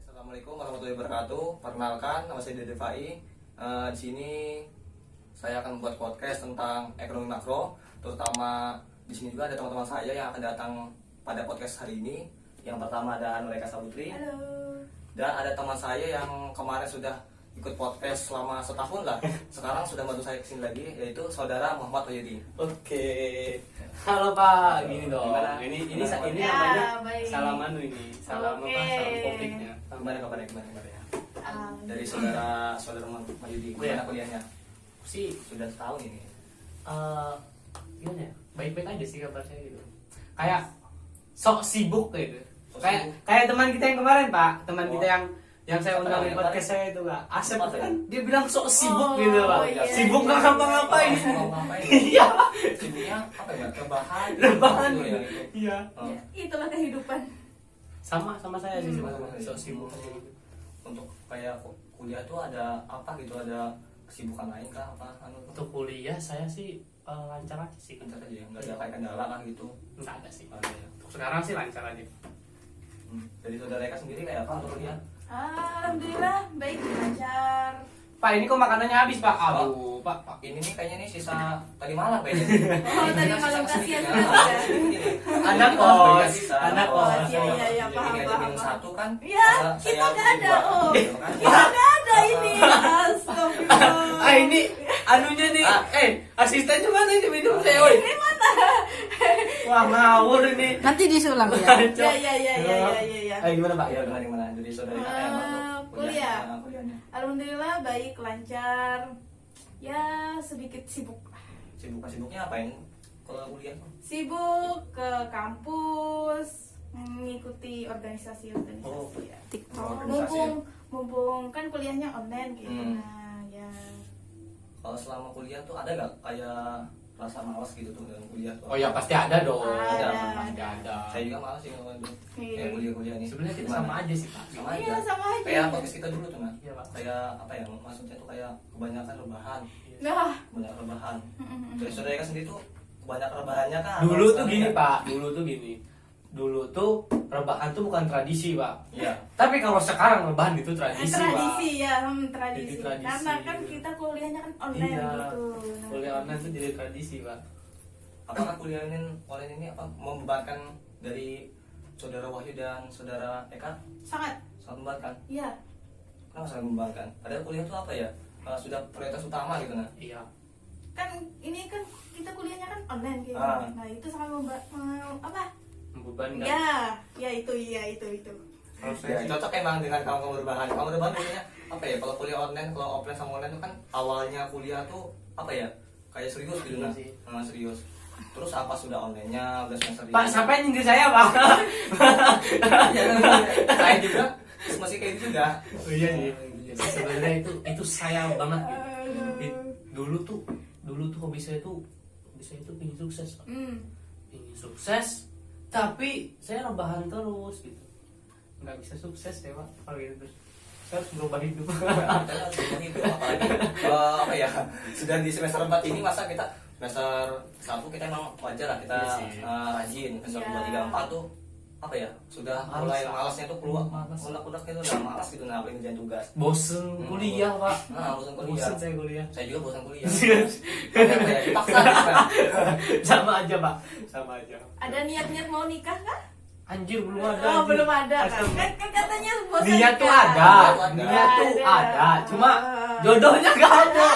Assalamualaikum warahmatullahi wabarakatuh. Perkenalkan, nama saya Dede Fai. Di sini saya akan membuat podcast tentang ekonomi makro. Terutama di sini juga ada teman-teman saya yang akan datang pada podcast hari ini. Yang pertama ada Nureka Sabutri. Halo. Dan ada teman saya yang kemarin sudah ikut podcast selama setahun lah. Sekarang sudah bantu saya kesini lagi, yaitu saudara Muhammad Wahyudi. Oke. Halo Pak, gini dong. Gimana? Ini Ya, namanya baik. salam ini. Salam Oke. apa? Salam topiknya. Gimana kabarnya ya? Dari saudara Muhammad Wahyudi, gimana kuliahnya? Sih Sudah setahun ini. gimana ya? Baik-baik aja sih kabar saya gitu. Kayak sok sibuk gitu. Kayak teman kita yang kemarin, Pak. Teman kita yang saya undang di podcast saya itu, Kak. Asep Apa kan dia bilang sok sibuk Oh, gitu, Pak. iya, Sibuk iya. nggak ngapa-ngapain. Ngapain? Iya. Sibuknya apa ya? Rebahan. Rebahan. Gitu ya, gitu. Iya. Oh. Ya, itulah kehidupan. Sama saya sih, Sama-sama saya. sok sibuk aja gitu. Untuk kayak kuliah tuh ada apa gitu, ada kesibukan lain kah apa Untuk kuliah saya sih lancar aja sih. lancar aja ya, nggak ada kayak kendala kan gitu. Nggak ada sih. Ada ya. Untuk sekarang sih lancar aja. Dari saudara Eka sendiri kayak apa untuk kuliah? Alhamdulillah baik, lancar. Pak, ini kok makanannya habis, Pak? Aduh, Pak. Ini nih kayaknya nih sisa tadi malam kayaknya. Oh, tadi Ini malam sisa kasihan sedikit, banget kan? ya. Sedikit ini. Anak Ini kos, banyak sisa. anak Oh, kos. Iya, paham, Ini paham, minum paham. satu kan? Iya, saya kita nggak ada. dua, Oh, gitu kan? kita nggak ada ini. Astagfirullah. Ini anunya nih. Asistennya mana ini minum saya, woi? Ini mana? Wah, ngawur ini. Nanti disulang ya. Ya. Ayo gimana, Pak? Ya gimana dari saudara Eka kayak apa untuk Kuliah. kuliahnya? Alhamdulillah baik, lancar. Ya, sedikit sibuk. Sibuknya apain kalau kuliah? Sibuk ke kampus, mengikuti organisasi-organisasi Oh, ya. TikTok. Mumpung kan kuliahnya online gitu. Hmm. Nah, ya. Kalau selama kuliah tuh ada nggak kayak rasa malas gitu tuh dalam kuliah tuh? Oh ya pasti ada dong. Ada. Pasti ada. Saya juga malas sih kalau itu. Iya. Kayak kuliah ini. Sebenarnya kita Gimana? sama aja sih, Pak. Sama Iya, aja. sama aja. Kayak podcast kita dulu tuh, nah. Iya, Pak. Kayak apa ya? Maksudnya tuh kayak kebanyakan rebahan. Nah, Banyak rebahan. Dari saudara Eka sendiri tuh kebanyakan rebahannya kan? Dulu tuh gini, Pak. Dulu tuh rebahan tuh bukan tradisi, Pak. Iya. Tapi kalau sekarang rebahan itu tradisi, Pak. tradisi ya, tradisi. Jadi tradisi. Karena kan kita kuliahnya kan online Iya. gitu. Nah, Kuliah online tuh jadi tradisi, Pak. Apakah kuliah online ini apa membebankan dari saudara Wahyu dan saudara Eka? sangat, Sangat membebankan. iya. Kenapa sangat membebankan? Padahal kuliah itu apa ya? Sudah prioritas utama gitu nah. Iya. Kan ini kan kita kuliahnya kan online gitu. Ah. Nah, itu sangat apa? Membebankan. Ya itu. Kalau Ya, saya sih cocok emang dengan kamu berbahan. Kamu berbahan biasanya apa ya? Kalau kuliah online, kalau offline sama online itu kan awalnya kuliah tuh apa ya? Kayak serius gitu Iya nah. sih. Serius. Terus apa sudah online-nya, udah semester Pak, sampai nyindir saya, Pak. saya juga masih kayak gitu juga. Oh, iya sih. Sebenarnya itu saya banget gitu. Dulu tuh hobi saya tuh ingin sukses, Pak. Ingin sukses, tapi saya rebahan terus gitu. Nggak bisa sukses ya, Pak. Kalau gitu terus saya harus berubah hidup. Kita harus berubah hidup, apalagi apa ya? Sudah di semester 4 ini masa kita semester 1 kita emang wajar lah kita Iya sih. rajin. Semester Iya. 2, 3, 4 tuh apa ya? Sudah Malas. mulai malasnya tuh keluar. Malas. Unek-unek itu udah malas gitu nah, apalagi ngerjain tugas. Bosen kuliah, Pak. Bosan kuliah. Bosen saya kuliah. Saya juga bosan kuliah. Kayak apa ya? Dipaksa gitu kan. Sama aja, Pak. Sama aja. Ada niat-niat mau nikah kah? Anjir, belum ada. Oh, anjir. belum ada kan? Astaga. Kan katanya bosan Niat tuh nikah. ada, Ada. niat tuh Ada. ada, cuma jodohnya nggak ada.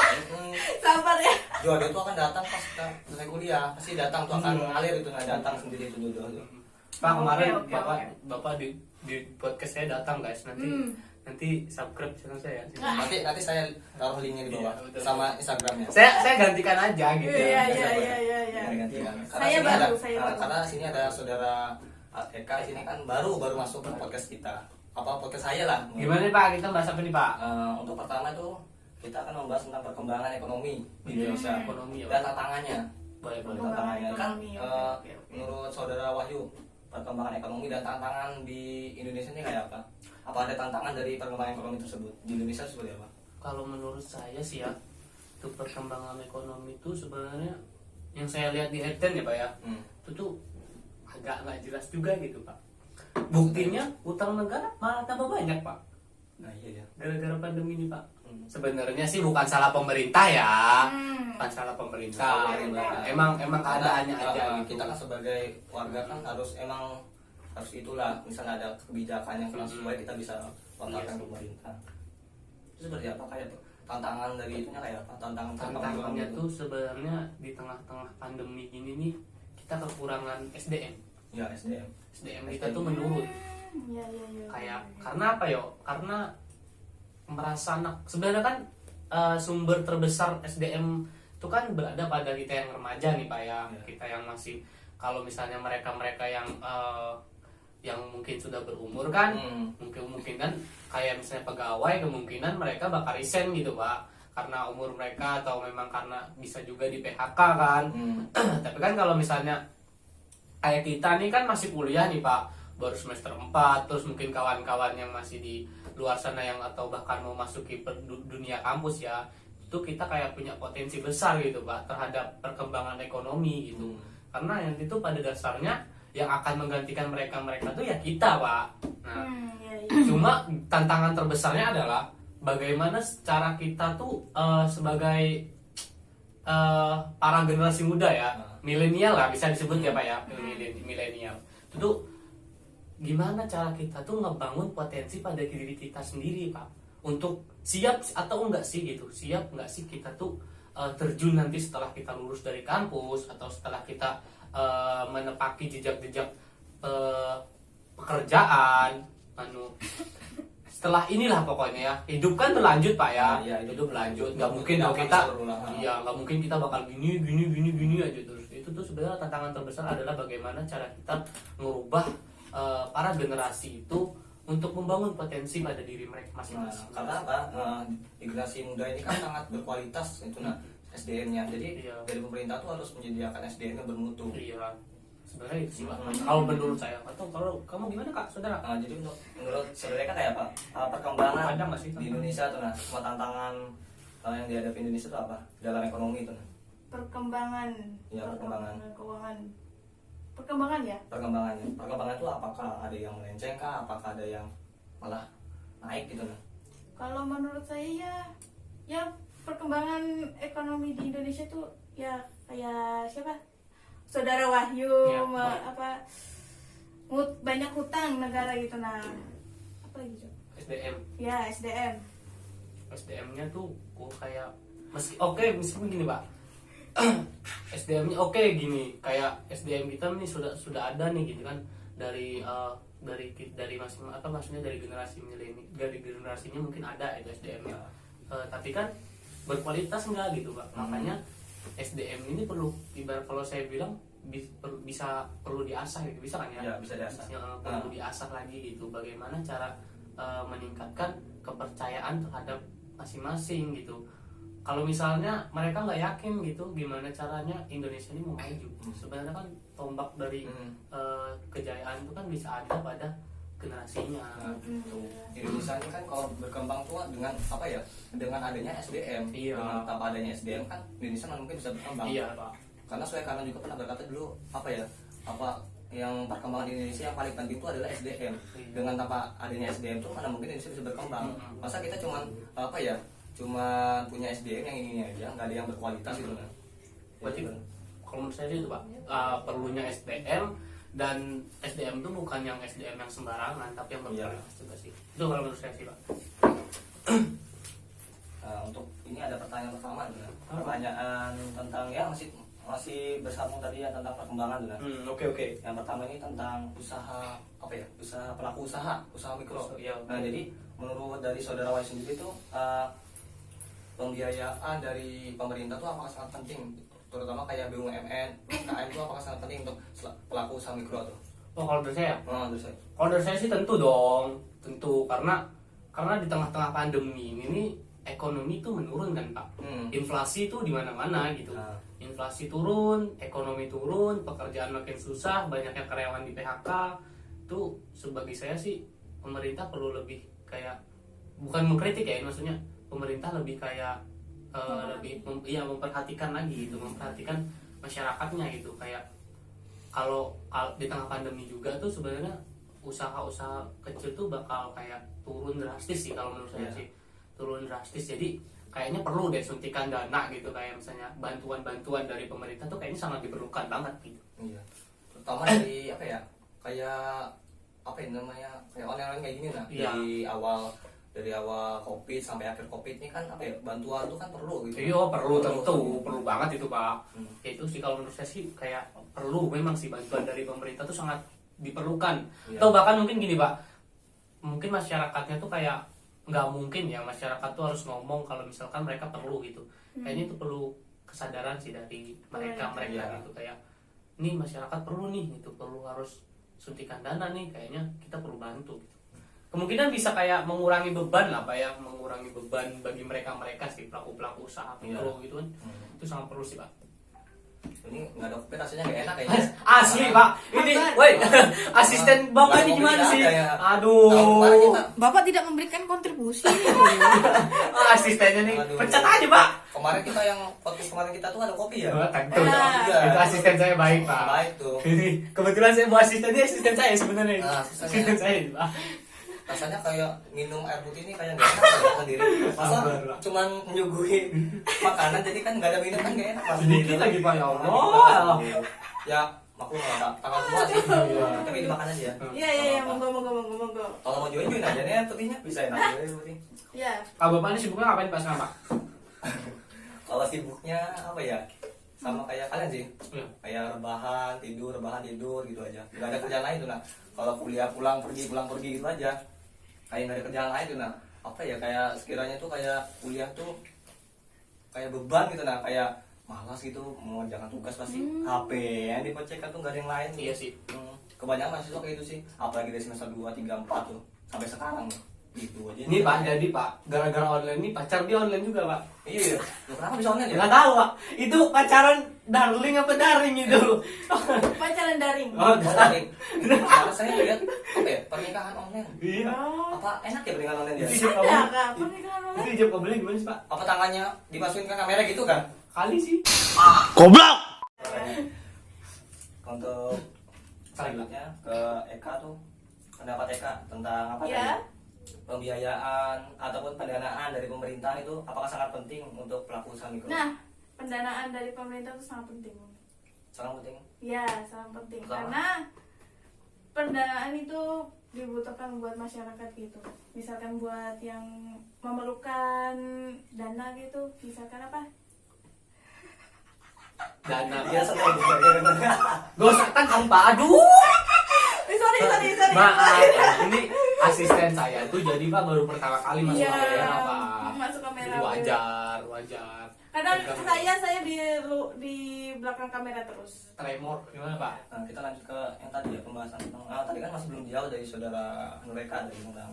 Sabar ya. Jodoh itu akan datang pas kita selesai kuliah. Pasti datang tuh akan Iya. ngalir itu nggak datang sendiri itu jodoh tuh. Pak, kemarin Oke. bapak di podcast saya datang, guys. Nanti subscribe channel saya. Nanti saya taruh linknya di bawah Iya, betul. sama Instagramnya. Saya gantikan aja gitu. Iya. Gantikan. Saya sini baru, ada, saya baru. karena sini ada saudara Eka sini kan baru masuk ke podcast kita. Apa podcast saya lah. Gimana nih, Pak? Kita bahas apa nih, Pak? Untuk pertama tuh kita akan membahas tentang perkembangan ekonomi di Iya, Indonesia ekonomi, ya, dan Pak. tantangannya. Boleh. Tantangannya kan Ekonomi, oke. menurut saudara Wahyu, perkembangan ekonomi dan tantangan di Indonesia ini kayak apa? Apa ada tantangan dari perkembangan ekonomi tersebut di Indonesia seperti apa? Kalau menurut saya sih ya, untuk perkembangan ekonomi itu sebenarnya yang saya lihat di Headline ya Pak ya, itu tuh agak nggak jelas juga gitu Pak. Buktinya utang negara malah tambah banyak Pak, Nah iya ya. gara-gara pandemi ini Pak. Sebenarnya sih bukan salah pemerintah ya, bukan salah pemerintah. Emang keadaannya aja gitu. Kita kan sebagai warga kan harus itulah, misalnya ada kebijakan yang kurang sesuai kita bisa lontarkan ke pemerintah. Itu seperti apa kayak tantangan dari itunya kayak apa? Tantangannya tuh sebenarnya di tengah-tengah pandemi gini nih kita kekurangan SDM. Ya SDM. SDM kita tuh menurun. Ya. Kayak karena apa yo? Karena merasa sebenarnya kan sumber terbesar SDM itu kan berada pada kita yang remaja nih Pak ya. Kita yang masih, kalau misalnya mereka yang mungkin sudah berumur kan, mungkin kan kayak misalnya pegawai, kemungkinan mereka bakal resign gitu Pak, karena umur mereka atau memang karena bisa juga di PHK kan. Tapi kan kalau misalnya kayak kita nih kan masih kuliah nih Pak, baru semester 4, terus mungkin kawan-kawan yang masih di luar sana yang atau bahkan mau masuki dunia kampus ya, itu kita kayak punya potensi besar gitu Pak terhadap perkembangan ekonomi gitu. Karena yang itu pada dasarnya yang akan menggantikan mereka tuh ya kita Pak. Nah, cuma tantangan terbesarnya adalah bagaimana cara kita tuh sebagai para generasi muda ya, milenial lah bisa disebut ya Pak ya, milenial. Itu tuh gimana cara kita tuh ngebangun potensi pada diri kita sendiri Pak, untuk siap atau enggak sih gitu, siap enggak sih kita tuh terjun nanti setelah kita lulus dari kampus atau setelah kita menepaki jejak-jejak pekerjaan, setelah inilah pokoknya ya, hidup kan berlanjut Pak ya, hidup berlanjut, nggak mungkin dong kita, nggak mungkin kita bakal gini aja terus. Itu tuh sebenarnya tantangan terbesar adalah bagaimana cara kita merubah para generasi itu untuk membangun potensi pada diri mereka masing-masing. Karena apa? Generasi muda ini kan sangat berkualitas itu SDM-nya. Jadi dari pemerintah tuh harus menyediakan SDM yang bermutu. Iya. Sebenarnya itu sih Pak. Kalau menurut saya, atau kalau kamu gimana Kak, saudara? Jadi menurut saudara kan kayak apa? Perkembangan Ada nggak sih di Indonesia tuh semua tantangan yang dihadapi Indonesia itu apa? Dalam ekonomi itu Perkembangan. Ya, perkembangan keuangan. Perkembangannya itu apakah ada yang melenceng kah? Apakah ada yang malah naik gitu Kalau menurut saya ya perkembangan ekonomi di Indonesia tuh ya kayak siapa? Saudara Wahyu banyak hutang negara gitu apa lagi Cok? SDM. Ya SDM-nya tuh kayak meskipun gini Pak. SDM-nya gini, kayak SDM kita nih sudah ada nih gitu kan dari masing maksudnya dari generasi milenial, dari generasinya mungkin ada itu SDM-nya. Tapi kan berkualitas enggak gitu Pak. Makanya SDM ini perlu, ibarat kalau saya bilang perlu diasah gitu, bisa kan ya? Ya, bisa diasah. Perlu diasah lagi gitu. Bagaimana cara meningkatkan kepercayaan terhadap masing-masing gitu. Kalau misalnya mereka nggak yakin gitu, gimana caranya Indonesia ini mau maju? Sebenarnya kan tombak dari kejayaan itu kan bisa ada pada generasinya. Indonesia ini kan kalau berkembang tuh dengan apa ya? Dengan adanya SDM. Dengan tanpa adanya SDM kan Indonesia nggak mungkin bisa berkembang. Iya Pak. Karena saya juga pernah berkata dulu yang perkembangan di Indonesia yang paling penting itu adalah SDM. Dengan tanpa adanya SDM tuh mana mungkin Indonesia bisa berkembang. Masa kita cuma punya SDM yang ini aja, nggak ada yang berkualitas gitu kan. Berarti kalau menurut saya itu Pak, perlunya SDM, dan SDM itu bukan yang SDM yang sembarangan, tapi yang berkualitas juga sih. Itu kalau menurut saya sih Pak. Untuk ini ada pertanyaan pertama pertanyaan tentang ya masih bersambung tadi ya tentang perkembangan Oke. Yang pertama ini tentang usaha pelaku usaha mikro. Jadi menurut dari saudara Wai sendiri tuh pembiayaan dari pemerintah tuh apakah sangat penting, terutama kayak BUMN, UMKM itu apakah sangat penting untuk pelaku usaha mikro tuh? Kalau dari saya, Kalau dari saya sih tentu karena di tengah-tengah pandemi ini ekonomi itu menurun kan Pak. Inflasi itu di mana-mana gitu. Inflasi turun, ekonomi turun, pekerjaan makin susah, banyaknya karyawan di PHK. Itu sebagai saya sih pemerintah perlu lebih kayak, bukan mengkritik ya, maksudnya pemerintah lebih kayak lebih memperhatikan lagi gitu, memperhatikan masyarakatnya gitu. Kayak kalau di tengah pandemi juga tuh sebenarnya usaha-usaha kecil tuh bakal kayak turun drastis sih kalau menurut saya Iya. sih, turun drastis. Jadi kayaknya perlu deh suntikan dana gitu, kayak misalnya bantuan-bantuan dari pemerintah tuh kayaknya sangat diperlukan banget gitu. Iya. Terutama dari apa ya? Kayak apa ya namanya? Kayak online kayak gini nah. Iya. Dari awal Covid sampai akhir Covid ini kan apa ya? Bantuan tuh kan perlu gitu. Iya perlu, tentu perlu banget itu Pak. Hmm. Ya, itu sih kalau menurut saya sih kayak perlu memang sih bantuan dari pemerintah tuh sangat diperlukan. Iya. Atau bahkan mungkin gini Pak, mungkin masyarakatnya tuh kayak nggak mungkin ya masyarakat tuh harus ngomong kalau misalkan mereka perlu gitu. Kayaknya itu perlu kesadaran sih dari mereka Iya. gitu, kayak nih masyarakat perlu nih gitu, perlu harus suntikan dana nih, kayaknya kita perlu bantu gitu. Kemungkinan bisa kayak mengurangi beban lah Pak ya, mengurangi beban bagi mereka sih, pelaku-pelaku usaha mikro gitu kan. Itu sangat perlu sih Pak. Ini nggak ada Covid rasanya nggak enak kayaknya. Asli Pak, ini, woi, asisten Bapak ini gimana sih? Tahun kemarin Aduh, kita Bapak tidak memberikan kontribusi. asistennya nih, Aduh. pecat aja Pak. kemarin kita yang podcast kemarin kita tuh ada kopi ya. Tentu, Ah. itu asisten saya baik Pak. Baik tuh. Ini kebetulan saya bawa asistennya, asisten saya sebenarnya. Ah, Asisten saya ini, Pak. Rasanya kayak minum air putih ini kayak nggak enak ya sendiri. Masa Sabar, Pak. cuman nyuguhin makanan jadi kan nggak ada minum kan nggak enak Mas. Sedikit lagi Pak, ya Allah. Ya maklum lah tanggal tua sih. Tapi dimakan aja ya. Iya, monggo. Kalau mau join aja nih air putihnya bisa enak air putih. Iya. Ah, Bapak ini sibuknya ngapain Pak sekarang Pak? Kalau sibuknya apa ya? Sama kayak kalian sih. Iya. Kayak rebahan tidur gitu aja. Gak ada kerjaan lain tuh nah. Kalau kuliah pulang pergi gitu aja. Kayak nggak ada kerjaan lain tuh nah. Apa ya kayak sekiranya tuh kayak kuliah tuh kayak beban gitu nah, kayak malas gitu mau jangan tugas pasti HP yang dipecahkan tuh nggak ada yang lain. Iya sih. Kebanyakan mahasiswa kayak itu sih, apalagi dari semester 2, 3, 4 tuh sampai sekarang gitu aja. Ini Pak, jadi Pak, gara-gara online ini pacar dia online juga Pak. Iya. Loh, kenapa bisa online ya? Nggak tahu Pak. Itu pacaran darling apa daring itu? Pacaran daring. Oh, Daring. Karena saya lihat apa ya pernikahan online. iya. Apa enak ya pernikahan online ya? Itu ijab Ada kabul. kak pernikahan Itu online? ijab kabulnya gimana sih Pak? Apa tangannya dimasukin ke kamera gitu kan? Kali sih. Untuk selanjutnya ke Eka tuh pendapat Eka tentang apa Ya. tadi? Pembiayaan ataupun pendanaan dari pemerintah itu apakah sangat penting untuk pelaku usaha mikro? Nah, pendanaan dari pemerintah itu sangat penting. Sangat penting. Ya, sangat penting. Kenapa? Karena pendanaan itu dibutuhkan buat masyarakat gitu. Misalkan buat yang memerlukan dana gitu, misalkan apa? Dana. Dia senang juga. Gak usah kan Pak, aduh. Sorry. Maaf, ini asisten saya tuh jadi Pak baru pertama kali masuk Iya, kamera Pak. masuk kamera. Jadi wajar. Kadang Agak- saya di belakang kamera terus. Tremor gimana Pak? Nah, kita lanjut ke yang tadi ya pembahasan tentang tadi kan masih belum jauh dari saudara Nureka dari tentang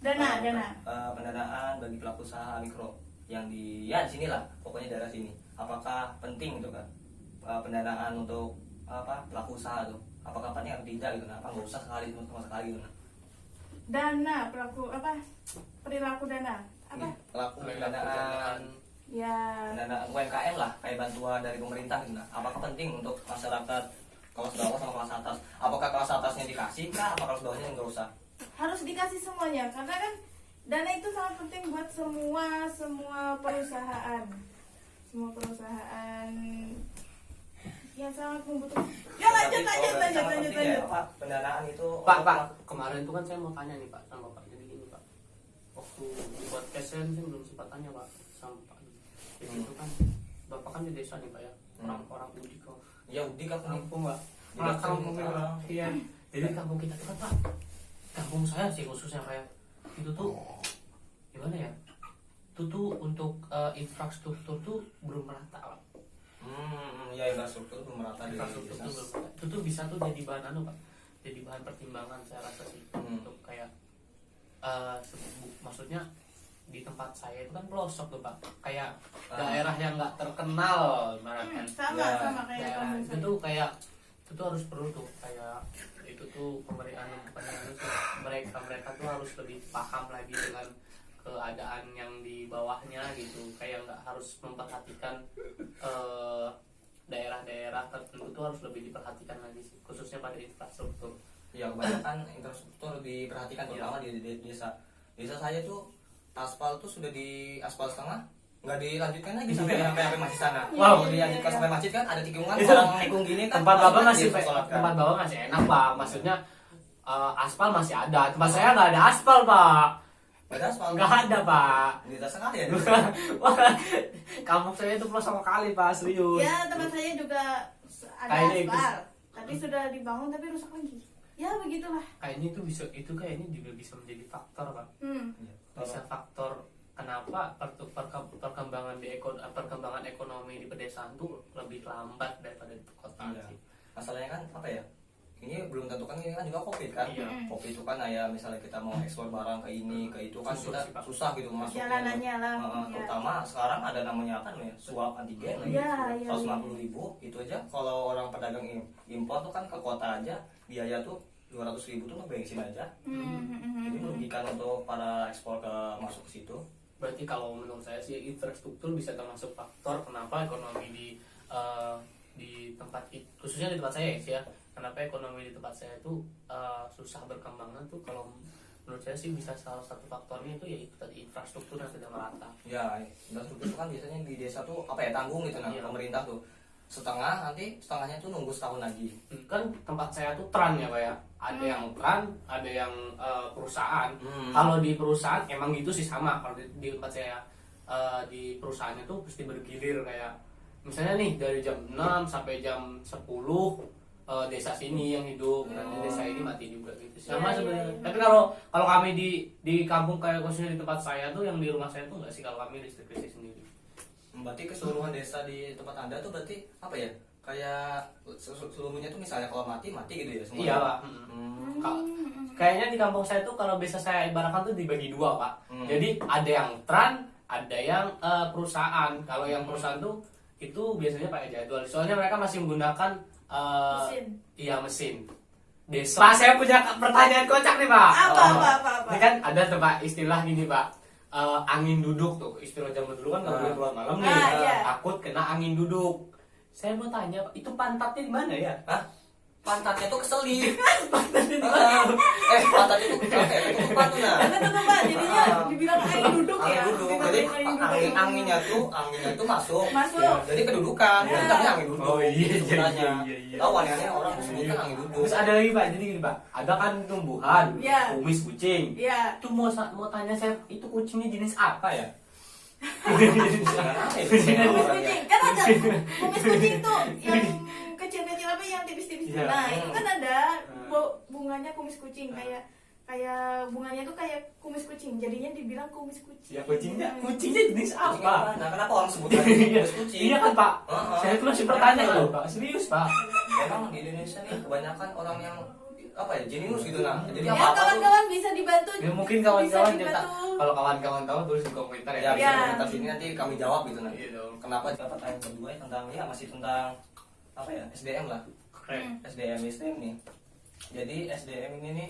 Dana. pendanaan bagi pelaku usaha mikro yang di ya di sinilah pokoknya daerah sini. Apakah penting gitu kan pendanaan untuk apa pelaku usaha tuh? Apakah penting atau tidak gitu? Nah, apa nggak usah sekali sama sekali gitu? Nah. Dana perilaku dana apa? Pelaku pendanaan Ya, pendanaan UMKM lah kayak bantuan dari pemerintah gitu. Nah, apakah penting untuk masyarakat kelas bawah sama kelas atas? Apakah kelas atasnya dikasih kah? Apa kelas bawahnya nggak usah? harus dikasih semuanya karena kan dana itu sangat penting buat semua perusahaan. Semua perusahaan yang sangat membutuhkan. Ya lanjut. Apa pendanaan itu? Pak, kemarin tuh kan saya mau tanya nih Pak sama Bapak. Jadi gini Pak, waktu di podcast saya belum sempat tanya Pak sama Pak. Jadi itu kan Bapak kan di desa nih Pak ya, orang Udik kok. Ya udik aku nih. Kampung Pak. Di desa Kampung ini, Pak. Iya. Jadi kampung kita tuh kan Pak, kampung saya sih khususnya kayak itu tuh gimana ya? Itu tuh untuk infrastruktur tuh belum merata Pak. Ya infrastruktur belum merata di Infrastruktur desa. tuh belum merata. Itu tuh bisa tuh jadi bahan Pak. Jadi bahan pertimbangan saya rasa sih untuk kayak maksudnya di tempat saya itu kan pelosok tuh Pak, kayak daerah yang nggak terkenal ibaratkan. Sama kayak Daerah kamu. itu tuh kayak itu tuh harus perlu tuh kayak itu tuh pemberian mereka tuh harus lebih paham lagi dengan keadaan yang di bawahnya gitu, kayak nggak harus memperhatikan daerah-daerah tertentu tuh harus lebih diperhatikan lagi sih, khususnya pada infrastruktur. Ya kebanyakan infrastruktur diperhatikan terutama di desa. Desa saya tuh aspal tuh sudah di aspal setengah, nggak dilanjutkan lagi sampai masjid sana. Wow. Jadi dilanjutkan sampai masjid kan ada tikungan Itu orang nikung gini kan. tempat bapak masih disolatkan. tempat bapak masih enak pak, maksudnya aspal masih ada, tempat saya nggak ada aspal pak, Nggak ada aspal. nggak ada pak. Di desa sekali ya. Wah, kampung saya itu pelosok kali pak, serius. Ya tempat saya juga ada Kayaknya aspal, tapi sudah dibangun tapi rusak lagi. Ya begitulah. Kayaknya itu kayaknya juga bisa menjadi faktor pak, bisa faktor kenapa perkembangan perkembangan ekonomi di pedesaan tuh lebih lambat daripada di kota Iya. sih. Masalahnya kan apa ya? Ini belum tentu kan, ini kan juga COVID kan. Iya. COVID itu kan ya misalnya kita mau ekspor barang ke ini ke itu kan Susah kita sih, Pak. susah gitu masuknya. Jalanannya lah. Ya. Terutama sekarang ada namanya apa namanya swab antigen lagi. Iya, iya, 150.000 itu aja kalau orang pedagang impor tuh kan ke kota aja biaya tuh 200.000 tuh bensin aja. Jadi merugikan untuk para ekspor ke masuk ke situ. Berarti kalau menurut saya sih infrastruktur bisa termasuk faktor kenapa ekonomi di tempat khususnya di tempat saya ya, kenapa ekonomi di tempat saya itu susah berkembangnya tuh, kalau menurut saya sih bisa salah satu faktornya itu yaitu tadi infrastruktur yang tidak merata. Ya, infrastruktur itu kan biasanya di desa tuh apa ya tanggung gitu nah Iya. pemerintah tuh setengah, nanti setengahnya tuh nunggu setahun lagi. Kan tempat saya tuh tran ya pak ya, ada yang tran, ada yang perusahaan. Hmm. Kalau di perusahaan emang gitu sih sama, kalau di tempat saya di perusahaannya tuh pasti bergilir, kayak misalnya nih dari jam 6 sampai jam 10 desa sini yang hidup, nanti desa ini mati juga gitu. Sama Iya, sebenarnya. iya, iya. Tapi kalau kami di kampung kayak khususnya di tempat saya tuh, yang di rumah saya tuh enggak sih, kalau kami listrik sendiri. Berarti keseluruhan desa di tempat Anda tuh berarti apa ya? Kayak seluruhnya tuh misalnya kalau mati gitu ya semua. Iya pak. Hmm. Kayaknya di kampung saya tuh kalau bisa saya ibaratkan tuh dibagi dua pak. Jadi ada yang tran, ada yang perusahaan. Kalau yang perusahaan tuh itu biasanya pakai jadwal. Soalnya mereka masih menggunakan Mesin. iya mesin. Desa. Pak, saya punya pertanyaan kocak nih pak. Apa? Ini kan ada tuh pak istilah gini pak. Angin duduk tuh, istilah zaman dulu kan nggak boleh keluar malam nih. Iya. Takut kena angin duduk. Saya mau tanya pak, itu pantatnya di mana ya? Hah? Pantatnya tuh keselip. Pantatnya di mana? Pantatnya tuh ketutupan tuh nah. Karena tuh Pak, jadinya dibilang angin duduk Angin ya. duduk. Dibilang Jadi angin duduk. anginnya tuh masuk. Masuk. Ya, jadi kedudukan. Ya. Jadi namanya angin duduk. Oh, iya, Itu sebenarnya. iya. Tahu aneh-aneh orang sebutkan angin duduk. Terus ada lagi pak, jadi gini pak, ada kan tumbuhan, Iya. kumis kucing. Iya. Itu mau tanya saya, itu kucingnya jenis apa ya? Kumis kucing. Kan ada kumis kucing tuh yang kecil-kecil apa yang tipis-tipis. Iya. Nah, itu kan ada bunganya kumis kucing, kayak bunganya tuh kayak kumis kucing. Jadinya dibilang kumis kucing. Ya kucingnya jenis apa? Nah, kenapa orang sebutkan kumis kucing? Iya kan pak, Heeh. saya tuh masih bertanya loh pak, serius pak. Memang di Indonesia nih kebanyakan orang yang apa ya jenius gitu nah. Jadi Ya apa-apa tuh kawan-kawan bisa dibantu. Ya mungkin Bisa kawan-kawan cerita, dibantu. kalau kawan-kawan tahu tulis di komentar ya ya. bisa Iya. komentar sini nanti kami jawab gitu nah. Iya dong. Kenapa dapat tanya kedua ya tentang ya masih tentang apa ya SDM lah. Keren. SDM nih. Jadi SDM ini nih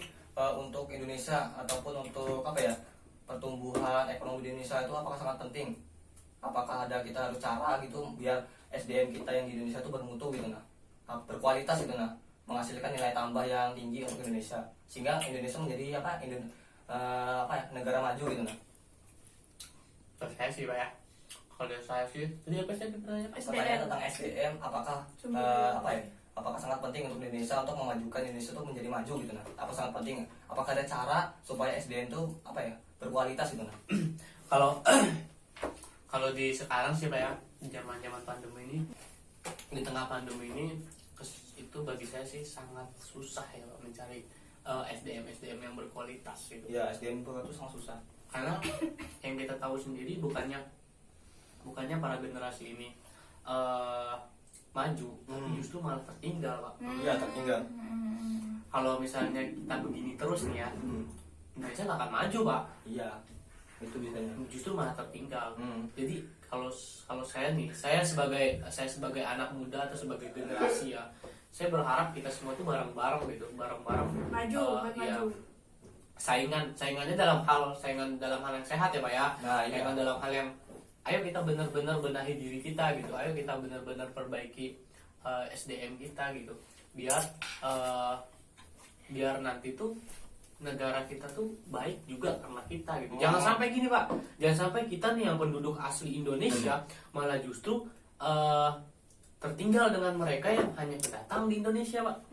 untuk Indonesia ataupun untuk apa ya pertumbuhan ekonomi di Indonesia itu apakah sangat penting? Apakah ada kita harus cara gitu biar SDM kita yang di Indonesia itu bermutu gitu nah, berkualitas gitu nah, menghasilkan nilai tambah yang tinggi untuk Indonesia sehingga Indonesia menjadi apa ya negara maju gitu nah. Terus saya sih pak ya, kalau dari saya sih, tadi apa sih pertanyaan pak? Pertanyaan tentang SDM apakah apa ya? Apakah sangat penting untuk Indonesia untuk memajukan Indonesia itu menjadi maju gitu nah? Apa sangat penting? Apakah ada cara supaya SDM itu apa ya berkualitas gitu nah? Kalau di sekarang sih pak ya, zaman pandemi ini, di tengah pandemi ini itu bagi saya sih sangat susah ya Pak, mencari SDM yang berkualitas gitu. Ya SDM itu sangat susah. Karena yang kita tahu sendiri bukannya para generasi ini maju, tapi justru malah tertinggal pak. Iya tertinggal. Kalau misalnya kita begini terus nih ya, Indonesia nggak akan maju pak. Iya itu biasanya. Justru malah tertinggal. Jadi kalau saya nih, saya sebagai anak muda atau sebagai generasi ya, saya berharap kita semua tuh bareng-bareng gitu, bareng-bareng Maju, ya, maju. saingannya saingan dalam hal yang sehat ya Pak ya. Nah, iya. Saingan dalam hal yang ayo kita benar-benar benahi diri kita gitu, ayo kita benar-benar perbaiki SDM kita gitu, biar nanti tuh negara kita tuh baik juga karena kita gitu. Jangan sampai gini Pak, jangan sampai kita nih yang penduduk asli Indonesia malah justru tertinggal dengan mereka yang hanya pendatang di Indonesia Pak.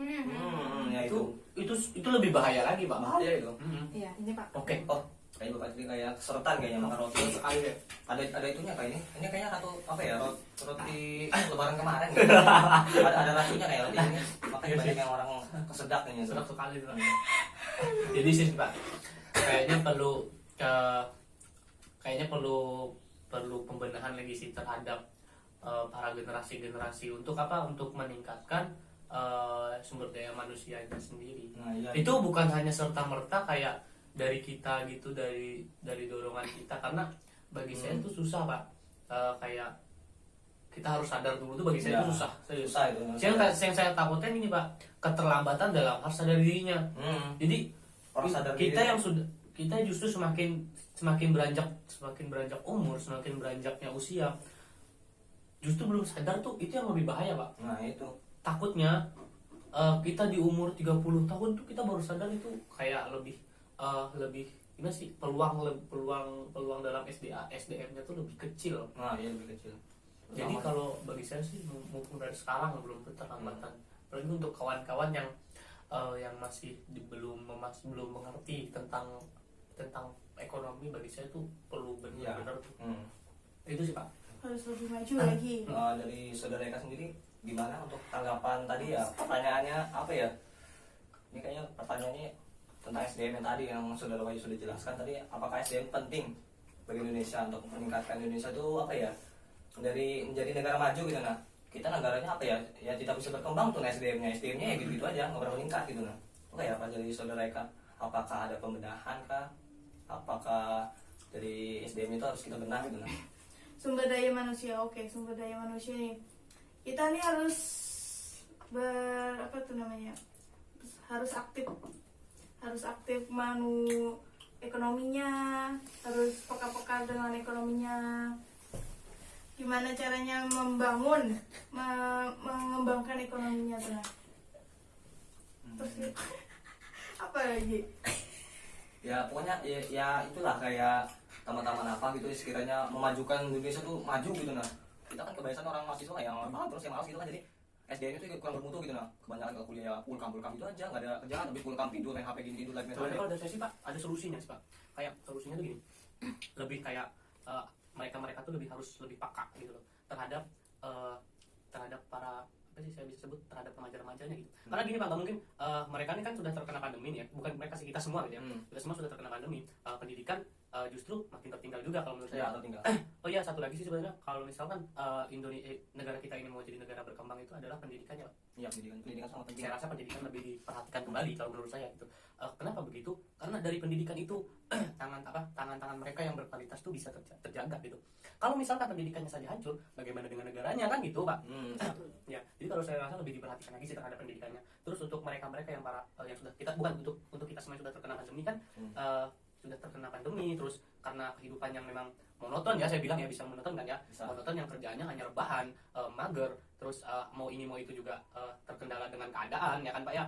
Ya Itu lebih bahaya lagi Pak. bahaya itu. Iya, ini Pak. Oke. Oh, kayak bapak tadi kayak keseretan kayaknya makan roti. Sekali deh. Ada itunya kayak ini kayaknya ratu apa ya, roti lebaran kemarin gitu. ada ratunya kayak roti ini, makanya banyak yang orang kesedak kayaknya. Sedap sekali tuh. Jadi sih Pak, kayaknya perlu pembenahan lagi sih terhadap para generasi untuk apa? Untuk meningkatkan sumber daya manusianya sendiri. Nah, iya. Itu bukan hanya serta merta kayak dari kita gitu, dari dorongan kita, karena bagi saya itu susah Pak. Kayak kita harus sadar dulu tuh bagi saya Ya, itu susah, serius. susah itu. Yang saya takutkan ini Pak, keterlambatan dalam hal sadar dirinya. Jadi Orang sadar kita diri. yang sudah, kita justru semakin beranjak umur, semakin beranjaknya usia, justru belum sadar tuh, itu yang lebih bahaya Pak. Nah, itu. Takutnya kita di umur 30 tahun tuh kita baru sadar itu kayak lebih gimana sih, peluang dalam SDM-nya tuh lebih kecil. Nah, iya lebih kecil. Jadi kalau bagi saya sih mumpung dari sekarang belum keterlambatan. Apalagi untuk kawan-kawan yang masih belum mengerti tentang ekonomi, bagi saya tuh perlu benar-benar tuh. Itu sih Pak. Harus lebih maju lagi. Dari saudara Eka sendiri gimana untuk tanggapan tadi ya, pertanyaannya apa ya, ini kayaknya pertanyaannya tentang SDM yang tadi yang saudara Wahyu sudah jelaskan tadi, apakah SDM penting bagi Indonesia untuk meningkatkan Indonesia itu apa ya, dari menjadi negara maju gitu. Nah, kita negaranya apa ya tidak bisa berkembang tuh SDM-nya ya gitu aja, nggak pernah meningkat gitu. Nah, oke ya Pak, jadi saudara Eka, apakah ada pembenahan kah, apakah dari SDM itu harus kita benahi gitu? Nah, Sumber daya manusia, oke, sumber daya manusia nih. Kita nih harus harus aktif ekonominya, harus peka-peka dengan ekonominya. Gimana caranya mengembangkan ekonominya tuh. Terus apa lagi? ya pokoknya ya itulah kayak teman-teman apa gitu sekiranya memajukan Indonesia tuh maju gitu. Nah, kita kan kebiasaan orang mahasiswa yang terus yang malas gitu kan, jadi SDM itu kurang bermutu gitu. Nah, kebanyakan kalau kuliah pulkam itu aja, nggak ada kerjaan, lebih pulkam tidur, main HP gini tidur lagi. Sebenarnya kalau dari saya sih Pak, ada solusinya sih Pak. Kayak solusinya tuh gini, lebih kayak mereka tuh harus lebih peka gitu loh terhadap para, apa sih saya bisa sebut, terhadap remaja-remajanya gitu. Karena gini Pak, nggak mungkin mereka ini kan sudah terkena pandemi nih ya, bukan mereka sih, kita semua gitu ya. Kita semua sudah terkena pandemi. Pendidikan justru makin tertinggal juga kalau menurut saya. Tertinggal. Oh iya, satu lagi sih sebenarnya, kalau misalkan negara kita ini mau jadi negara berkembang, itu adalah pendidikannya Pak. Iya, pendidikan sangat penting. Saya rasa pendidikan lebih diperhatikan kembali kalau menurut saya gitu. Kenapa begitu? Karena dari pendidikan itu tangan-tangan mereka yang berkualitas tuh bisa terjaga gitu. Kalau misalkan pendidikannya saja hancur, bagaimana dengan negaranya kan gitu Pak? Ya, jadi kalau saya rasa lebih diperhatikan lagi sih terhadap pendidikannya. Terus untuk mereka-mereka yang yang sudah, kita bukan untuk kita semua yang sudah terkena pandemi kan, sudah terkena pandemi, terus karena kehidupan yang memang monoton ya, saya bilang ya, bisa monoton kan ya, Bisa. monoton yang kerjaannya hanya rebahan, mager, terus mau ini mau itu juga terkendala dengan keadaan ya kan Pak ya.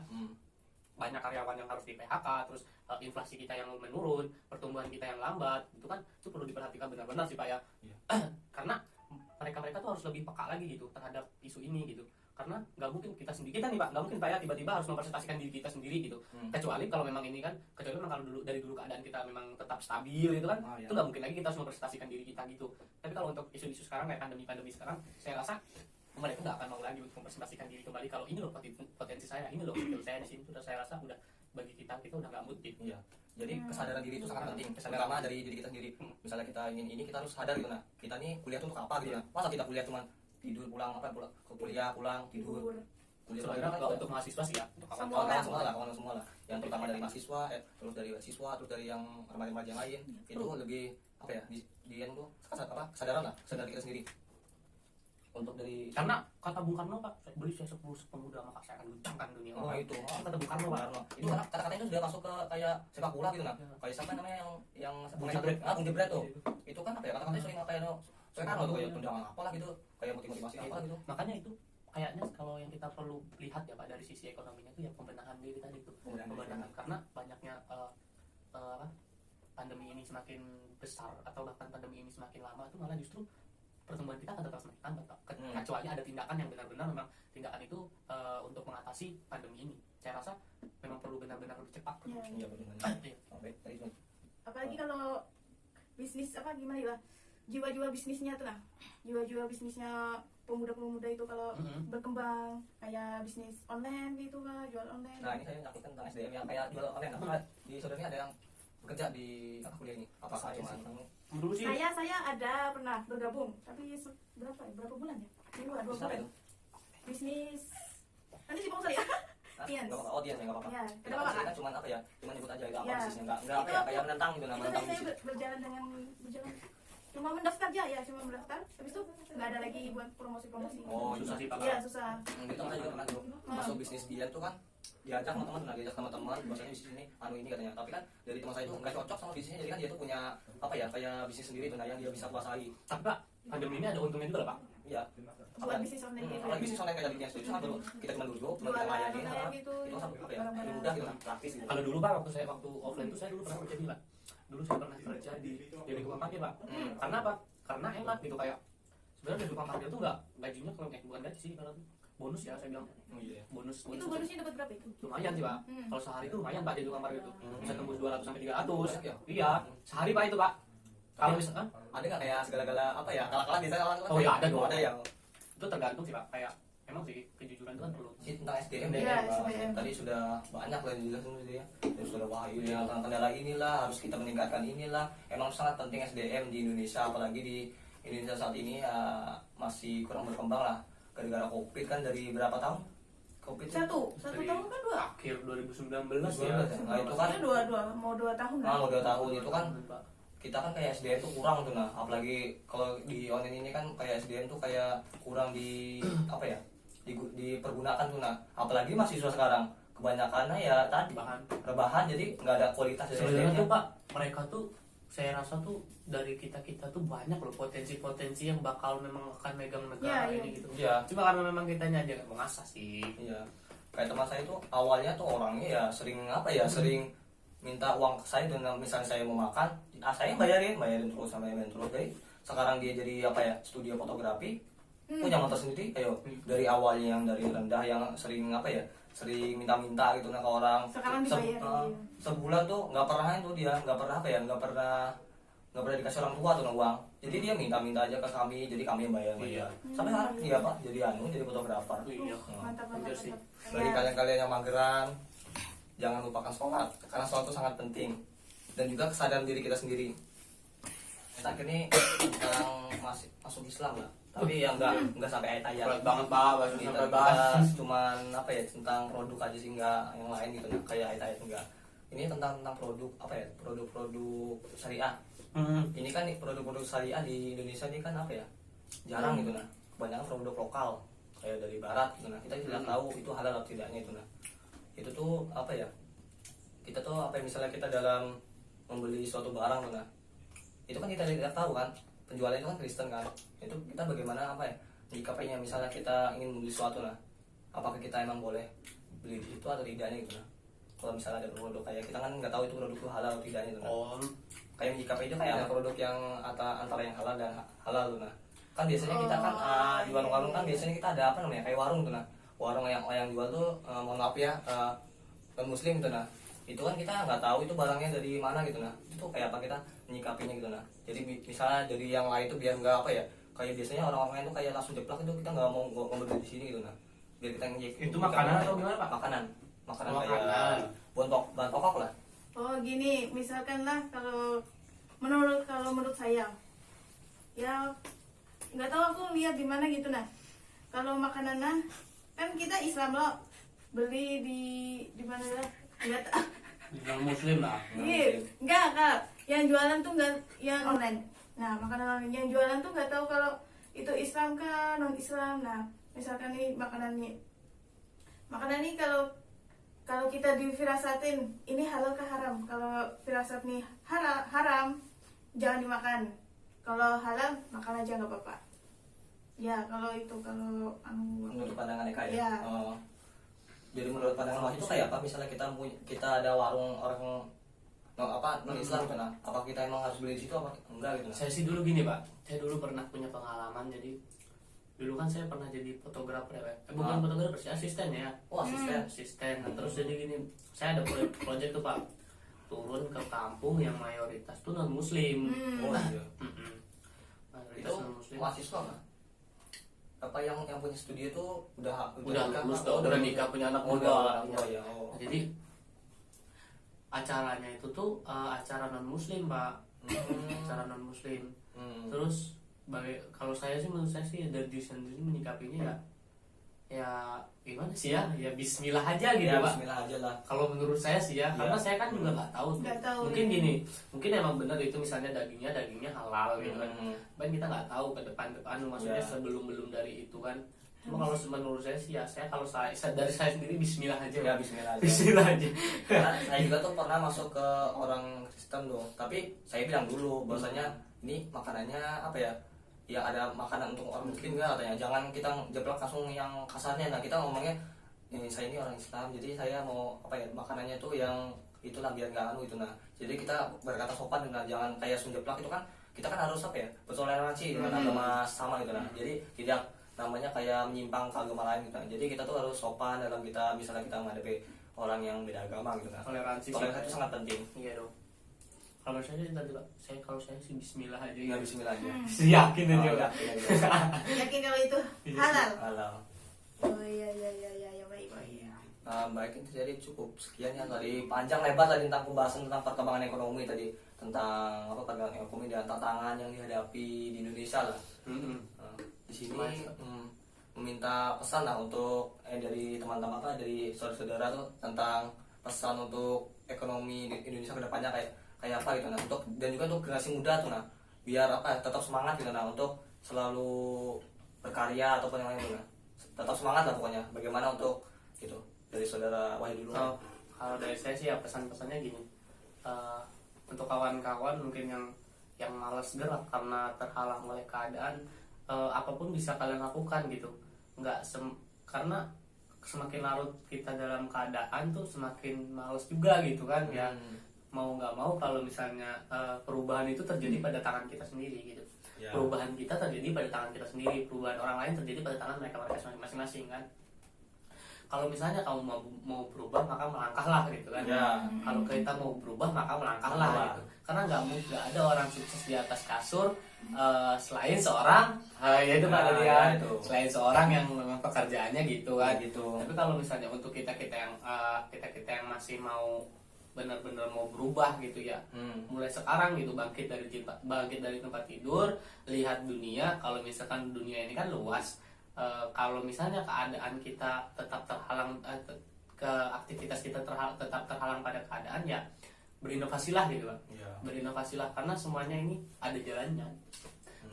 Banyak karyawan yang harus di PHK, terus inflasi kita yang menurun, pertumbuhan kita yang lambat, itu kan itu perlu diperhatikan benar-benar sih Pak ya. Karena mereka tuh harus lebih peka lagi gitu terhadap isu ini gitu. Karena nggak mungkin kita nih Pak, nggak mungkin Pak ya tiba-tiba harus mempresentasikan diri kita sendiri gitu. Kecuali kalau memang ini kan, kalau dari dulu keadaan kita memang tetap stabil gitu kan, itu nggak mungkin lagi kita harus mempresentasikan diri kita gitu. Tapi kalau untuk isu-isu sekarang kayak pandemi sekarang, saya rasa mereka nggak akan mau lagi untuk mempresentasikan diri kembali kalau ini loh potensi saya, ini loh skill saya di sini. Sudah, saya rasa udah, bagi kita udah nggak mood gitu. Iya. Jadi kesadaran diri itu sangat penting. Terutama dari diri kita sendiri. Misalnya kita ingin ini, kita harus sadar gitu. Nah, kita nih kuliah tuh untuk apa gitu. Masa kita kuliah cuma tidur pulang ke kuliah pulang tidur. Kuliah Sebenarnya kalau untuk mahasiswa sih ya, untuk kawan-kawan semua lah, yang terutama dari mahasiswa, terus dari siswa, terus dari yang remaja-remaja yang lain, itu lebih apa ya, di yang tuh kesadaran lah, kesadaran kita sendiri. Untuk dari karena kata Bung Karno Pak, beli saya 10 pemuda maka saya akan guncangkan dunia. Oh itu. Kata Bung Karno Pak. Itu kata-kata itu sudah masuk ke kayak sepak bola gitu nah. Kayak siapa namanya yang Bung Jebret. Bung Jebret tuh. Itu kan apa ya kata-katanya sering kayak sekarang tuh kayak tendangan apalah gitu, kayak motivasi apa gitu. Makanya itu kayaknya kalau yang kita perlu lihat ya Pak dari sisi ekonominya itu ya pembenahan diri tadi itu. Pembenahan karena banyaknya apa, pandemi ini semakin besar atau bahkan pandemi ini semakin lama itu malah justru pertumbuhan kita akan tetap semakin lambat Pak. Kecuali ada tindakan yang benar-benar memang tindakan itu untuk mengatasi pandemi ini. Saya rasa memang perlu benar-benar lebih cepat. Iya benar. Iya. Oke, tadi itu. Apalagi kalau bisnis apa gimana ya, jiwa-jiwa bisnisnya tuh nah, jiwa-jiwa bisnisnya pemuda-pemuda itu kalau berkembang kayak bisnis online gitu kan, jual online. Nah ini saya nyakutkan tentang SDM yang kayak jual online. Nah, di saudaranya ada yang bekerja di apa kuliah ini? Apa Saya cuma sih. Dulu sih Saya ada pernah bergabung, tapi berapa bulan ya? 2 bisa bulan. itu? Bisnis nanti sih bang ya. Iya. Nggak apa-apa, audiens ya nggak apa-apa. Ya, Kita kenapa Pak? kan cuma apa ya? Cuma nyebut aja itu apa Ya. bisnisnya, nggak apa Itu ya aku- kayak menentang gitu, nah Itu menentang tadi saya bisnis. berjalan cuma mendaftar aja ya, cuma mendaftar. Habis itu nggak ada lagi buat promosi-promosi. Oh susah sih Pak. Iya susah. Itu kan juga pernah dulu masuk bisnis dia tuh kan diajak sama teman, diajak sama teman, bahasanya bisnis ini anu ini katanya. Tapi kan dari teman saya itu nggak cocok sama bisnisnya, jadi kan dia tuh punya apa ya kayak bisnis sendiri tuh nah yang dia bisa kuasai. Tapi Pak, pandemi ini ada untungnya juga loh Pak. Iya. Buat bisnis online gitu. Apalagi bisnis online kayak bisnis itu kan dulu kita cuma duduk, cuma kita Jualan layani, kayak gitu. itu kan apa ya? Barang-barang. Lebih mudah gitu kan, praktis gitu. Kalau dulu Pak, waktu offline tuh saya dulu pernah kerja di Pak. Dulu saya pernah kerja di tukang parkir Pak. Karena apa? Karena enak gitu kayak sebenarnya di tukang parkir tuh nggak gajinya kalau bukan gaji sih kalau bonus ya saya bilang Oh iya. bonus Itu bonusnya dapat berapa itu? lumayan sih Pak. Kalau sehari itu lumayan Pak di tukang parkir itu bisa tembus 200 sampai 300. Banyak ya? Iya, sehari Pak itu Pak. Kalau misalkan Ada nggak kayak segala-gala apa ya? Kalah-kalah biasanya kalah-kalah. Oh iya, ada dong. Ada yang itu tergantung sih Pak. Kayak emang sih kejujuran itu kan perlu. sih tentang SDM deh. Iya, Pak. SDM. Tadi sudah banyak lah yang dijelasin tadi ya. Terus sudah wah ini tentang kendala inilah harus kita meningkatkan inilah. Emang sangat penting SDM di Indonesia apalagi di Indonesia saat ini ya, masih kurang berkembang lah. Gara-gara Covid kan dari berapa tahun? Covid Satu Dari tahun kan dua. Akhir 2019 ya. 2019 ya. Nah, itu kan Itu mau 2 tahun nah, lah. mau 2 tahun itu kan Pak. kita kan kayak SDM tuh kurang tuh nah apalagi kalau di online ini kan kayak SDM tuh kayak kurang di apa ya dipergunakan tuh nah apalagi mahasiswa sekarang kebanyakannya ya tadi rebahan jadi nggak ada kualitas dari Sebenarnya SDM-nya. tuh Pak, mereka tuh saya rasa tuh dari kita tuh banyak loh potensi-potensi yang bakal memang akan megang negara Iya, ini iya. gitu. Iya. Cuma karena memang kitanya aja nggak mengasah sih. Iya kayak teman saya tuh awalnya tuh orangnya ya sering apa ya sering minta uang ke saya dengan misalnya saya mau makan saya yang bayarin terus sama bayarin terus jadi sekarang dia jadi apa ya studio fotografi punya motor sendiri ayo dari awalnya yang dari rendah yang sering apa ya sering minta-minta gitu nah ke orang Sekarang dibayarin. sebulan tuh nggak pernah itu dia nggak pernah apa ya nggak pernah dikasih orang tua tuh nah, uang jadi dia minta-minta aja ke kami jadi kami yang bayar Iya. sampai sekarang dia pak jadi fotografer. Iya. Mantap Bener sih. Bagi kalian-kalian yang mageran, jangan lupakan sholat, karena sholat itu sangat penting. Dan juga kesadaran diri kita sendiri. Terakhir ini tentang masuk Islam lah. Tapi yang enggak sampai ayat-ayat. Berat banget Pak, bahasa Kita, sampai bahas. cuman apa ya tentang produk aja sih enggak yang lain gitu nah, kayak ayat-ayat enggak. Ini tentang produk apa ya? Produk-produk syariah. Ini kan nih, produk-produk syariah di Indonesia ini kan apa ya? Jarang gitu nah. Kebanyakan produk lokal kayak dari barat gitu nah. Kita tidak tahu itu halal atau tidaknya itu nah. Itu tuh apa ya? Kita tuh apa ya, misalnya kita dalam membeli suatu barang tuh nah. Itu kan kita tidak tahu kan. Penjualnya itu kan Kristen kan. Itu kita bagaimana apa ya? Menyikapinya misalnya kita ingin membeli sesuatu nah. Apakah kita emang boleh beli di situ atau tidaknya gitu nah. Kalau misalnya ada produk kayak kita kan nggak tahu itu produk itu halal atau tidaknya tuh nah. Oh, Kayak menyikapi itu kayak ada produk yang antara yang halal dan halal tuh nah. Kan biasanya kita kan di warung-warung kan biasanya kita ada apa namanya kayak warung tuh nah. Warung yang jual tuh mohon maaf ya non muslim gitu nah. Itu kan kita nggak tahu itu barangnya dari mana gitu nah. Itu kayak apa kita menyikapinya gitu nah. Jadi misalnya dari yang lain itu biar nggak apa ya kayak biasanya orang-orang lain tuh kayak langsung jeplak itu kita nggak mau beli di sini gitu nah. Biar kita itu makanan atau gimana Pak? makanan Makanan. kayak bahan pokok lah. Oh gini, misalkan lah kalau menurut saya, ya nggak tahu aku lihat di mana gitu nah. Kalau makanannya kan kita Islam loh, beli di mana lah? Nggak tahu. Yang muslim lah. Iya, enggak kak. Yang jualan tuh enggak yang online. Nah makanan online yang jualan tuh nggak tahu kalau itu Islam kah non Islam. Nah misalkan nih makanan ini kalau kita difirasatin ini halal ke haram, kalau firasat nih haram jangan dimakan, kalau halal makan aja nggak apa-apa. Ya kalau Menurut pandangan Eka ya. Ya. Oh. Jadi menurut pandangan Mas itu kayak apa? Misalnya kita ada warung orang non Islam gitu, nah apa kita emang harus beli di situ apa enggak gitu? Nah? Saya sih dulu gini Pak, saya dulu pernah punya pengalaman. Jadi dulu kan saya pernah jadi fotografer ya Pak. Bukan fotografer sih, asisten ya. Oh asisten. Asisten. Nah, terus jadi gini, saya ada project tuh Pak, turun ke kampung yang mayoritas tuh non muslim. Oh iya. Mayoritas Itu non muslim. mahasiswa kan? Apa yang punya studio itu udah lulus atau udah nikah, punya anak udah muda. anak muda ya. Oh. Nah, jadi acaranya itu tuh acara non muslim Pak, acara non muslim. Terus kalau saya sih, menurut saya sih dari diri sendiri menyikapinya ya gimana sih ya Bismillah aja gitu Ya, Pak. Bismillah aja lah. Kalau menurut saya sih ya, karena saya kan juga nggak tahu. Nggak tahu, Mungkin ya. gini, mungkin emang benar itu misalnya dagingnya halal gitu kan. Kan kita nggak tahu ke depan maksudnya Ya. sebelum dari itu kan. Cuma kalau menurut saya sih ya, kalau saya dari saya sendiri Bismillah aja. Ya Pak. Bismillah aja. Bismillah aja. Karena saya juga tuh pernah masuk ke orang Kristen tuh, tapi saya bilang dulu bahwasanya ini makanannya apa ya? Ya ada makanan untuk orang muslim nggak katanya, jangan kita jeplak langsung yang kasarnya. Nah kita ngomongnya saya ini orang Islam, jadi saya mau apa ya makanannya tuh yang itulah biar nggak anu itu. Nah jadi kita berkata sopan, nah jangan kayak sunjeplak itu kan, kita kan harus apa ya bertoleransi dengan agama sama gitu. Nah jadi tidak namanya kayak menyimpang ke agama lain gitu. Nah, jadi kita tuh harus sopan dalam kita misalnya kita menghadapi orang yang beda agama gitu. Nah Toleransi itu sangat penting. Iya dong. Kalau saya sih tadi Pak, kalau saya sih Bismillah aja. Ya Bismillah aja. Yakin aja Oh, Pak. ya. Yakin kalau itu halal? Halal. Oh iya baik. Baik, itu jadi cukup sekian ya, tadi panjang lebar tadi tentang pembahasan tentang perkembangan ekonomi tadi, tentang apa perkembangan ekonomi dan tantangan yang dihadapi di Indonesia lah. Di sini meminta pesan lah untuk dari teman-teman dari saudara-saudara tuh tentang pesan untuk ekonomi di Indonesia kedepannya kayak apa gitu, nah untuk dan juga untuk generasi muda tuh, nah biar apa tetap semangat gitu, nah untuk selalu berkarya ataupun yang lain gitu, nah tetap semangat lah pokoknya. Bagaimana untuk gitu dari saudara Wahyu dulu? Kalau dari saya sih ya pesan-pesannya gini, untuk kawan-kawan mungkin yang malas gerak karena terhalang oleh keadaan, apapun bisa kalian lakukan gitu. Karena semakin larut kita dalam keadaan tuh semakin males juga gitu kan ya. Mau nggak mau kalau misalnya perubahan itu terjadi pada tangan kita sendiri gitu. Ya. Perubahan kita terjadi pada tangan kita sendiri, perubahan orang lain terjadi pada tangan mereka masing-masing kan. Kalau misalnya kamu mau berubah maka melangkahlah gitu kan. Ya. Kalau kita mau berubah maka melangkahlah gitu. Karena nggak ada orang sukses di atas kasur selain seorang ya itu Pak tadi ya. Selain seorang yang memang pekerjaannya gitu kan. Gitu. Tapi kalau misalnya untuk kita yang masih mau benar-benar mau berubah gitu ya, mulai sekarang gitu bangkit dari tempat tidur, lihat dunia. Kalau misalkan dunia ini kan luas, kalau misalnya keadaan kita tetap terhalang, ke aktivitas kita tetap terhalang pada keadaan, ya berinovasilah gitu Pak. Berinovasilah karena semuanya ini ada jalannya.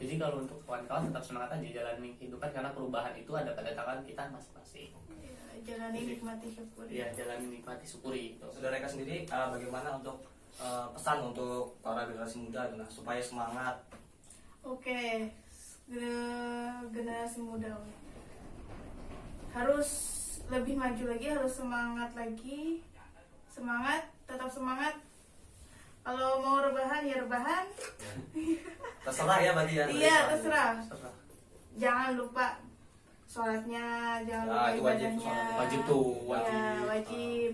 Jadi kalau untuk kawan-kawan tetap semangat aja jalani kehidupan, karena perubahan itu ada pada tangan kita masing-masing. Jalani nikmati syukuri. Iya, jalani nikmati syukuri gitu. Saudara Eka sendiri bagaimana untuk pesan untuk para generasi muda gitu, nah, supaya semangat? Oke, generasi muda harus lebih maju lagi, harus semangat lagi, tetap semangat. Kalau mau rebahan ya rebahan. Terserah ya berarti ya. Iya terserah. Jangan lupa sholatnya, jangan lupa itu wajib, ibadahnya. sholat wajib tuh, Ya, wajib.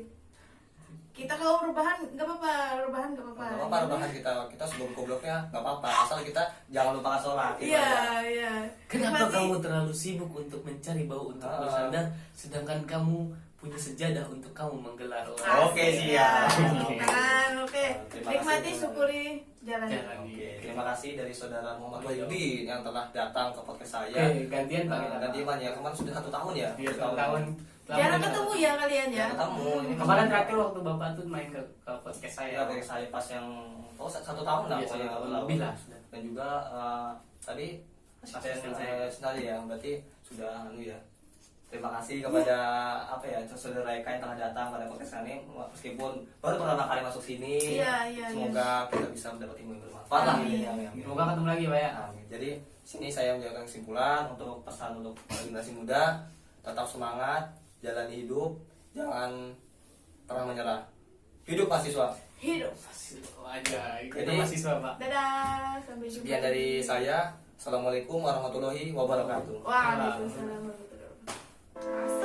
Kita kalau rebahan nggak apa-apa, rebahan nggak apa-apa. Nggak apa-apa rebahan, kita sebelum gobloknya nggak apa-apa, asal kita jangan lupa sholat. Iya, iya. Kenapa Nikmati. kamu terlalu sibuk untuk mencari bau untuk bersandar, sedangkan kamu punya sejadah untuk kamu menggelar? Oke, siap. Oke. Terima Nikmati, kasih. syukuri, jalani. Oke, terima kasih dari saudara Muhammad Wahyudi yang telah datang ke podcast saya. Oke, gantian Pak. Gantian ya, kemarin sudah 1 tahun ya. Iya, 1 tahun. Jarang ketemu ya kalian ya. Ketemu. Ini Kemarin terakhir waktu Bapak tuh main ke podcast saya. ya podcast saya pas yang 1 tahun lah. Iya, 1 tahun lebih lah sudah. Dan juga tadi asisten saya sendiri ya, berarti sudah anu ya. terima kasih kepada apa ya saudara Eka yang telah datang pada podcast ini meskipun baru pertama kali masuk sini. Iya. Semoga kita bisa mendapat ilmu yang bermanfaat lah Amin. ini. Amin. Semoga ketemu lagi Pak ya. Amin. Jadi sini saya menjalankan kesimpulan untuk pesan untuk generasi muda, tetap semangat, jalani hidup, jangan pernah menyerah. Hidup mahasiswa. Hidup. Aja, kita Jadi- mahasiswa Pak. Dadah, sampai jumpa. Sekian dari saya. Assalamualaikum warahmatullahi wabarakatuh. Waalaikumsalam warahmatullahi wabarakatuh.